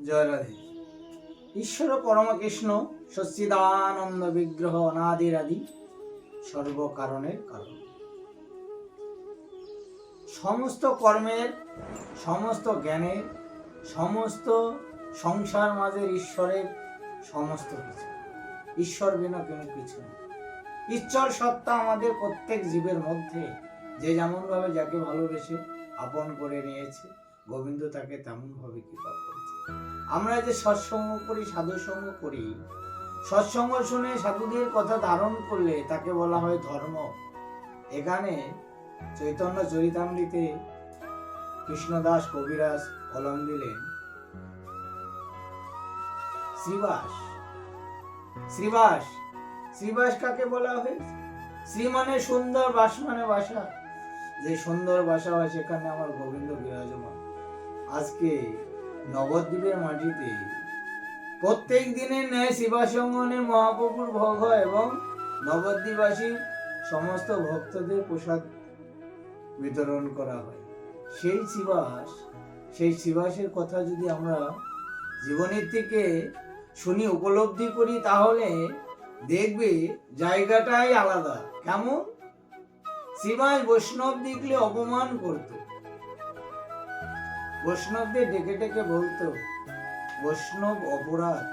জয় রাধে। ঈশ্বর পরমকৃষ্ণ সচ্চিদানন্দ বিগ্রহ অনাদিরাদি সর্বকারণের কারণ। সমস্ত কর্মের, সমস্ত জ্ঞানের, সমস্ত সংসার মাঝের ঈশ্বরের সমস্ত কিছু। ঈশ্বর বিনা কোনো কিছু নেই। ঈশ্বর সত্তা আমাদের প্রত্যেক জীবের মধ্যে, যে যেমন ভাবে যাকে ভালোবেসে আপন করে নিয়েছে, গোবিন্দ তাকে তেমন ভাবে কৃপা করেছে। আমরা যে সৎসঙ্গ করি, সাধু সঙ্গ করি, সৎসঙ্গ শুনে সাধুদের কথা ধারণ করলে তাকে বলা হয় ধর্ম। এখানে চৈতন্য চরিতামৃতে কৃষ্ণদাস কবিরাজ কলম দিলেন শ্রীবাস। শ্রীবাস, শ্রীবাস কাকে বলা হয়? শ্রী মানে সুন্দর, বাস মানে বাসা। যে সুন্দর বাসা হয় সেখানে আমার গোবিন্দ বিরাজমান। আজকে নবদ্বীপের মাটিতে প্রত্যেক দিনের ন্যায় শিবাসঙ্গনে মহাপ্রভুর ভোগ হয় এবং নবদ্বীপবাসী সমস্ত ভক্তদের প্রসাদ বিতরণ করা হয়। সেই শিবাস, সেই শিবাসের কথা যদি আমরা জীবনের থেকে শুনি, উপলব্ধি করি, তাহলে দেখবে জায়গাটাই আলাদা। কেমন? শিবাস বৈষ্ণব দেখলে অপমান করত, বৈষ্ণবদের ডেকে ডেকে বলতো বৈষ্ণব অপরাধ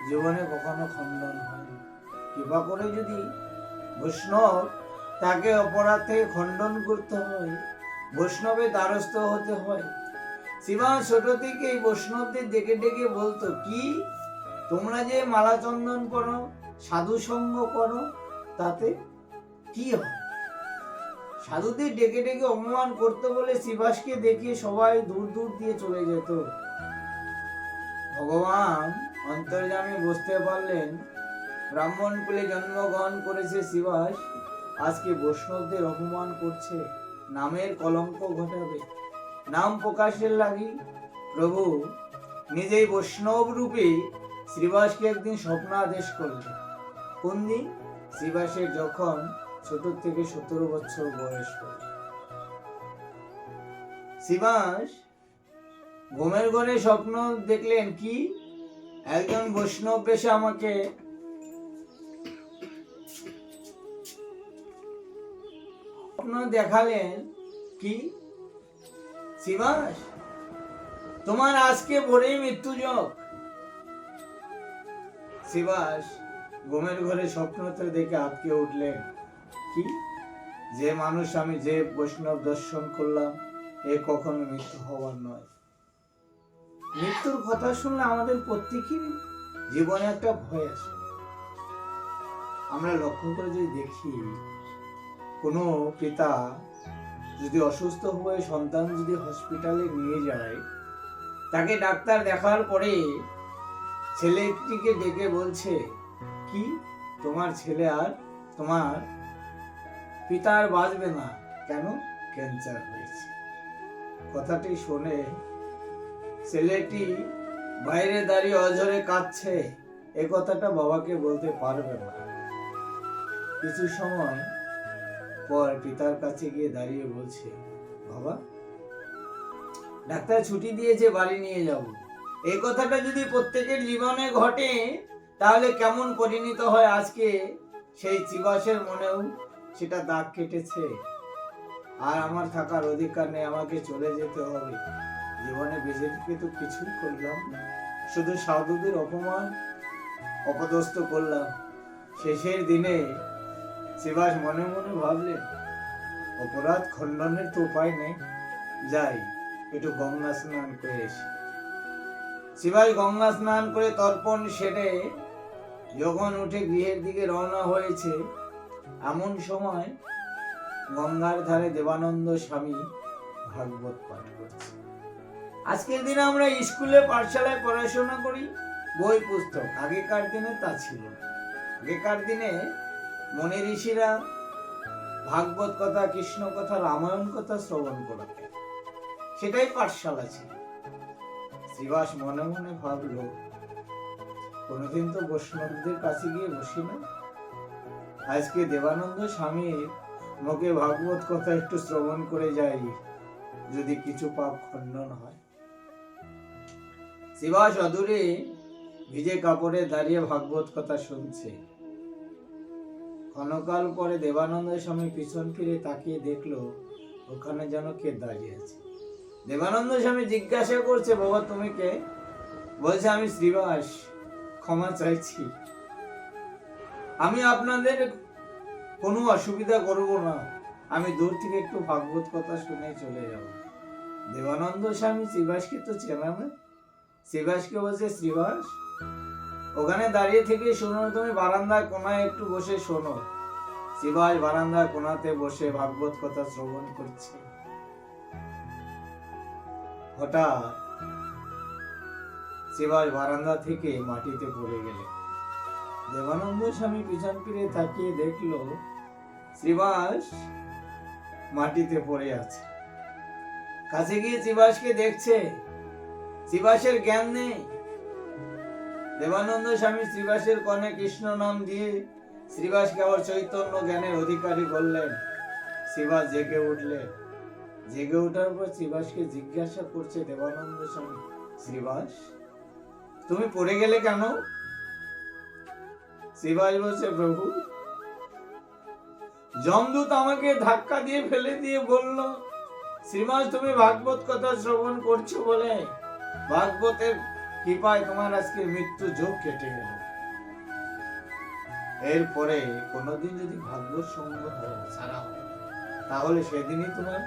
জীবনে কখনো খণ্ডন হয়। কৃপা করে যদি বৈষ্ণব তাকে অপরাধ থেকে খণ্ডন করতে হয়, বৈষ্ণবের দ্বারস্থ হতে হয়। শিবাস ছোট থেকে এই বৈষ্ণবদের ডেকে ডেকে বলতো, কি তোমরা যে মালা চন্দন করো, সাধু সঙ্গ করো, তাতে কি হয়? সাধুদের ডেকে ডেকে অপমান করতে বলে শিবাসকে দেখিয়ে সবাই দূর দূর দিয়ে চলে যেত। ভগবান অন্তর্যামী বুঝতে পারলেন ব্রাহ্মণ কুলে জন্মগ্রহণ করেছে শিবাস, আজকে বৈষ্ণবদের অপমান করছে, নামের কলঙ্ক ঘটাবে। নাম প্রকাশের লাগি প্রভু নিজেই বৈষ্ণব রূপে শ্রীবাসকে একদিন স্বপ্নাদেশ করলেন। কোন দিন? শ্রীবাসের যখন ছোট থেকে 17 বছর বয়স হল। শ্রীবাস ঘুমের ঘরে স্বপ্ন দেখলেন, কি একজন বৈষ্ণব বেশে আমাকে স্বপ্ন দেখালেন। কি? শিবাস, তোমার আজকে ভোরেই মৃত্যুযোগ। শিবাস ঘুমের ঘরে স্বপ্নতে দেখে আটকে উঠলেন। কি? যে মানুষ আমি যে বৈষ্ণব দর্শন করলাম, এ কখনো মৃত্যু হওয়ার নয়। মৃত্যুর কথা শুনলে আমাদের প্রত্যেকেরই জীবনে একটা ভয় আসে। আমরা লক্ষ্য করে যদি দেখি, কোনো পিতা যদি অসুস্থ হয়ে সন্তান যদি হসপিটালে নিয়ে যায়, তাকে ডাক্তার দেখার পরে ছেলেটিকে ডেকে বলছে, কি তোমার ছেলে আর তোমার পিতা আর বাঁচবে না। কেন? ক্যান্সার হয়েছে। কথাটি শুনে ছেলেটি বাইরে দাঁড়িয়ে অঝরে কাঁদছে। এ কথাটা বাবাকে বলতে পারবে না। কিছু সময় পর পিতার কাছে গিয়ে দাঁড়িয়ে বলছে, বাবা ডাক্তার ছুটি দিয়েছে, বাড়ি নিয়ে যাব। এই কথাটা যদি প্রত্যেকের জীবনে ঘটে, তাহলে কেমন পরিণত হয়। আজকে সেই শিবাসের মনেও সেটা দাগ কেটেছে। আর আমার থাকার অধিকার নেই, আমাকে চলে যেতে হবে। জীবনে বেঁচে থেকে তো কিছুই করলাম না, শুধু সাধুদের অপমান অপদস্থ করলাম। শেষের দিনে শিবাস মনে মনে ভাবলেন, অপরাধ খণ্ডনের তো উপায় নেই, যাই একটু গঙ্গা স্নান করে এসে। শিবাস গঙ্গা স্নান করে তর্পণ সেরে যখন উঠে গৃহের দিকে রওনা হয়েছে, এমন সময় গঙ্গার ধারে দেবানন্দ স্বামী ভাগবত পাঠ করছে। আজকের দিনে আমরা স্কুলে পাঠশালায় পড়াশোনা করি, বই পুস্তক। আগেকার দিনে তা ছিল না। আগেকার দিনে মনি ঋষিরা ভাগবত কথা, কৃষ্ণ কথা, রামায়ণ কথা শ্রবণ করতেন, সেটাই পাঠশালা ছিল। শ্রীবাস মনে মনে ভাবলো, কোনোদিন তো বৈষ্ণবদের কাছে গিয়ে বসি না, আজকে দেবানন্দ স্বামীর মুখে ভাগবত কথা একটু শ্রবণ করে যাই, যদি কিছু পাপ খণ্ডন হয়। শিবাস অদূরে ভিজে কাপড়ে দাঁড়িয়ে ভাগবত কথা শুনছে। ক্ষণকাল পরে দেবানন্দ স্বামী পিছন ফিরে তাকিয়ে দেখলো ওখানে যেন কে দাঁড়িয়ে আছে। দেবানন্দ স্বামী জিজ্ঞাসা করছে, বাবা তুমি কে? বলছে, আমি শ্রীবাস, ক্ষমা চাইছি, আমি আপনাদের কোনো অসুবিধা করব না, আমি দূর থেকে একটু ভাগবত কথা শুনে চলে যাব। দেবানন্দ স্বামী শ্রীবাসকে তো চেনা না, শ্রীবাসকে বলছে, শ্রীবাস ওখানে দাঁড়িয়ে থেকে শোনো, তুমি বারান্দার কোনায় একটু বসে শোনো। শ্রীবাস বারান্দার কোনাতে বসে ভাগবত কথা শ্রবণ করছে। হঠাৎ শ্রীবাস বারান্দা থেকে মাটিতে পড়ে গেলেন। দেবানন্দ স্বামী পিছন ফিরে তাকিয়ে দেখলো শ্রীবাস মাটিতে পড়ে আছে। কাছে গিয়ে শ্রীবাসকে দেখছে, শ্রীবাসের জ্ঞান নেই। দেবানন্দ স্বামী শ্রীবাসের কর্ণে কৃষ্ণ নাম দিয়ে শ্রীবাসকে আবার চৈতন্য জ্ঞানের অধিকারী করলেন। শ্রীবাস জেগে উঠলেন। জেগে ওঠার পর শ্রীবাসকে জিজ্ঞাসা করছে দেবানন্দ স্বামী, শ্রীবাস তুমি পড়ে গেলে কেন? শ্রীবাস বলছে, প্রভু যমদূত আমাকে ধাক্কা দিয়ে ফেলে দিয়ে বলল, শ্রীবাস তুমি ভাগবত কথা শ্রবণ করছো বলে ভাগবতের কৃপায় তোমার আজকে মৃত্যু যোগ কেটে গেল। এরপরে কোনোদিন যদি ভাগবত সঙ্গ ছাড়া হয় তাহলে সেদিনই তোমার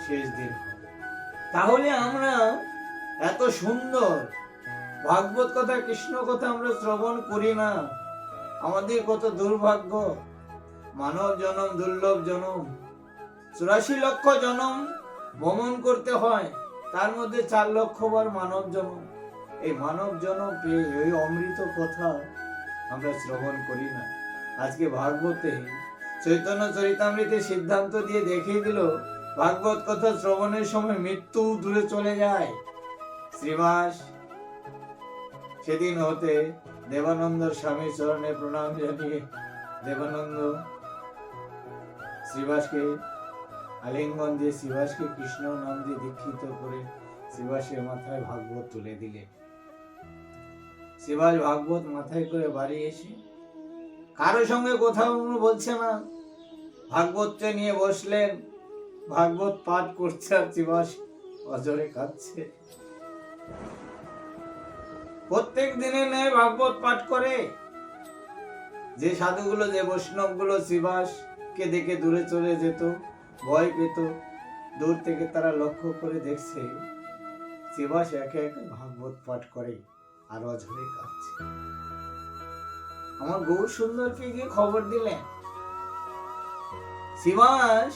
শেষ দিন হবে। তাহলে আমরা এত সুন্দর ভাগবত কথা, কৃষ্ণ কথা আমরা শ্রবণ করি না। আমাদের কত দুর্ভাগ্য। মানব জনম দুর্লভ জনম, 84 লক্ষ জনম ভ্রমণ করতে হয়, তার মধ্যে 4 লক্ষ বার মানব জনম। এই মানব জনম পেয়ে ওই অমৃত কথা আমরা শ্রবণ করি না। আজকে ভাগবতে চৈতন্য চরিতামৃতে সিদ্ধান্ত দিয়ে দেখিয়ে দিল ভাগবত কথা শ্রবণের সময় মৃত্যু দূরে চলে যায়। শ্রীবাস সেদিন হতে দেবানন্দ স্বামীর চরণে প্রণাম জানিয়ে দেবানন্দ শ্রীবাসকে আলিঙ্গন দিয়ে শ্রীবাসকে কৃষ্ণ নাম দিয়ে দীক্ষিত করে শ্রীবাসের মাথায় ভাগবত তুলে দিলে। শ্রীবাস ভাগবত মাথায় করে বাড়ি এসে কারো সঙ্গে কোথাও বলছে না, ভাগবতটা নিয়ে বসলেন, ভাগবত পাঠ করছে আর শ্রীবাস অজরে কাঁদছে। প্রত্যেক দিনে নেয় ভাগবত পাঠ করে। যে সাধুগুলো, যে বৈষ্ণবগুলো শ্রীবাসকে দেখে দূরে চলে যেত, ভয় পেত, দূর থেকে তারা লক্ষ্য করে দেখছে শ্রীবাস একে একে ভাগবত পাঠ করে আর অঝরে কাঁদছে। আমার গৌর সুন্দরকে গিয়ে খবর দিলেন, শ্রীবাস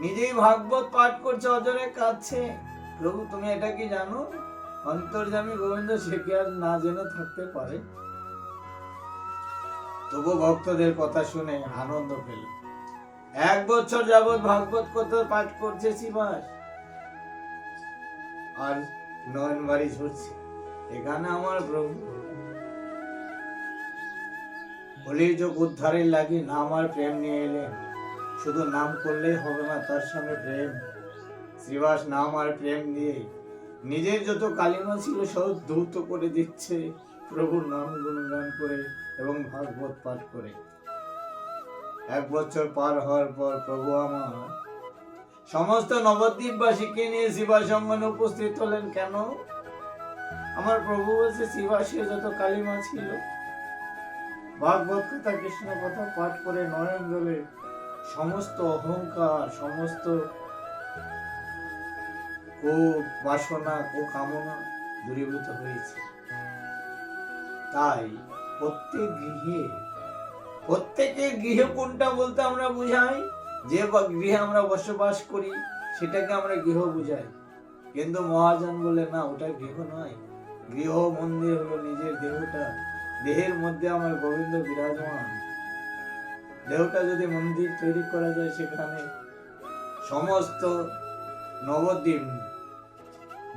নিজেই ভাগবত পাঠ করছে, অজরে কাঁদছে। প্রভু তুমি এটা কি জানো? অন্তর্যামী গোবিন্দ সে কি আর না জেনে থাকতে পারে? তবু ভক্তদের কথা শুনে আনন্দ পেল। 1 বছর যাবৎ ভাগবত কথা পাঠ করছে শ্রীবাস, আর নয়ন বাড়ি ঝরছে, এখানে আমার প্রভু কলির যুগ উদ্ধারের লাগি নাম আর প্রেম নিয়ে এলেন। শুধু নাম করলেই হবে না, তার সঙ্গে প্রেম। শ্রীবাস নাম আর প্রেম দিয়ে নিজের যত কালিমা ছিল সব ধৌত করে দিচ্ছে প্রভুর নাম গুণগান করে এবং ভাগবত পাঠ করে। 1 বছর পার হওয়ার পর প্রভু আমার সমস্ত নবদ্বীপবাসীকে নিয়ে শিবা সঙ্গনে উপস্থিত হলেন। কেন? আমার প্রভু বলছে শিবাসের যত কালিমা ছিল ভাগবত কথা, কৃষ্ণ কথা পাঠ করে নয়ন জলে সমস্ত অহংকার, সমস্ত বাসনা ও কামনা দূরীভূত হয়েছে। তাই প্রত্যেকের গৃহে কোনটা বলতে আমরা বুঝাই, যে গৃহে আমরা বসবাস করি সেটাকে আমরা গৃহ বুঝাই। কিন্তু মহাজন বলে না, ওটা গৃহ নয়। গৃহ মন্দির হলো নিজের দেহটা। দেহের মধ্যে আমার গোবিন্দ বিরাজমান। দেহটা যদি মন্দির তৈরি করা যায়, সেখানে সমস্ত নবদ্বীপ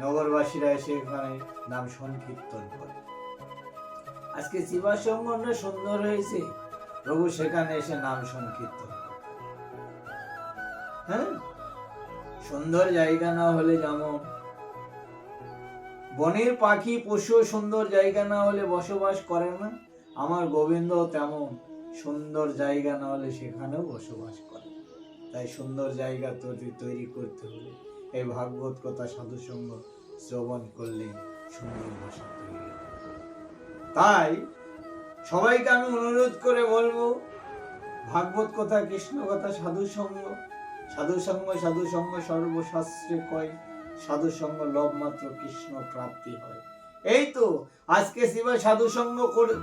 নগরবাসীরা এসে এখানে নাম সংকীর্তন করে। আজকে শিবাস অঙ্গনটা সুন্দর হয়েছে, প্রভু সেখানে এসে নাম সংকীর্তন। হ্যাঁ, সুন্দর জায়গা না হলে যেমন বনের পাখি পশু সুন্দর জায়গা না হলে বসবাস করে না, আমার গোবিন্দ তেমন সুন্দর জায়গা না হলে সেখানেও বসবাস করে। তাই সুন্দর জায়গা তৈরি করতে হলে এই ভাগবত কথা সাধু সঙ্গ শ্রবণ করলে সুন্দর ভাষা তৈরি হবে। তাই সবাইকে আমি অনুরোধ করে বলবো, ভাগবত কথা, কৃষ্ণ কথা, সাধু সঙ্গ, সাধু সঙ্গ, সাধু সঙ্গ সর্বশাস্ত্রে কয়, সাধু সঙ্গ লভ মাত্র কৃষ্ণ প্রাপ্তি হয়। এই তো আজকে শিবা সাধু সঙ্গ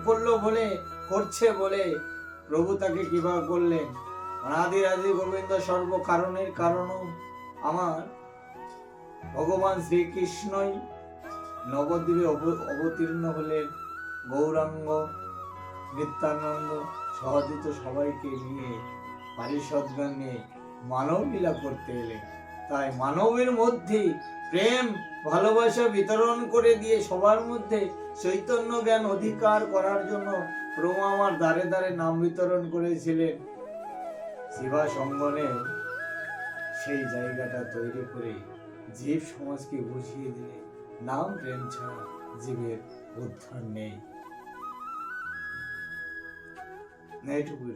করলো বলে, করছে বলে প্রভু তাকে কিভাবে করলেন, অনাদি আদি গোবিন্দ সর্ব কারণের কারণও আমার ভগবান শ্রীকৃষ্ণই নবদ্বীপে অবতীর্ণ হলেন। গৌরাঙ্গ, নিত্যানন্দ সহজিত সবাইকে নিয়ে পারিষদগণ নিয়ে মানব লীলা করতে এলেন। তাই মানবের মধ্যে প্রেম ভালোবাসা বিতরণ করে দিয়ে সবার মধ্যে চৈতন্য জ্ঞান অধিকার করার জন্য প্রভু আমার দ্বারে দ্বারে নাম বিতরণ করেছিলেন। শিবা সঙ্গনে সেই জায়গাটা তৈরি করে জীব সমাজকে বুঝিয়ে দিলে নাম প্রেম ছাড়া জীবের উদ্ধার নেই। এইটুকুই।